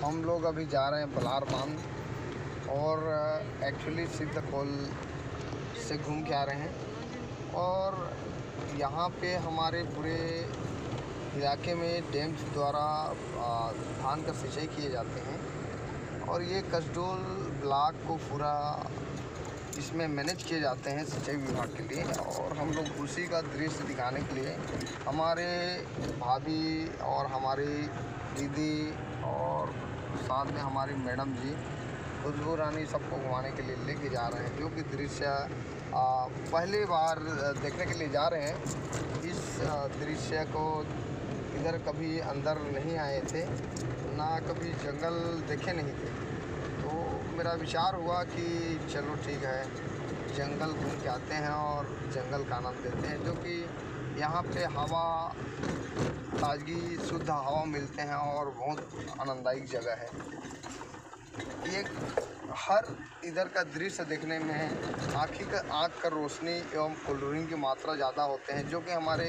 हम लोग अभी जा रहे हैं बलार बांध और एक्चुअली सिद्धखोल से घूम के आ रहे हैं। और यहाँ पे हमारे पूरे इलाके में डैम्स द्वारा धान का सिंचाई किए जाते हैं और ये कसडोल ब्लॉक को पूरा इसमें मैनेज किए जाते हैं सिंचाई विभाग के लिए। और हम लोग उसी का दृश्य दिखाने के लिए हमारे भाभी और हमारी दीदी और साथ में हमारी मैडम जी खुशबू रानी सबको घुमाने के लिए लेके जा रहे हैं, जो कि दृश्य पहली बार देखने के लिए जा रहे हैं। इस दृश्य को इधर कभी अंदर नहीं आए थे, ना कभी जंगल देखे नहीं थे, तो मेरा विचार हुआ कि चलो ठीक है जंगल घूम के आते हैं और जंगल का आनंद लेते हैं, जो कि यहाँ पे हवा ताजगी शुद्ध हवा मिलते हैं और बहुत आनंददायक जगह है। ये हर इधर का दृश्य देखने में आँख का रोशनी एवं कूलरिंग की मात्रा ज़्यादा होते हैं, जो कि हमारे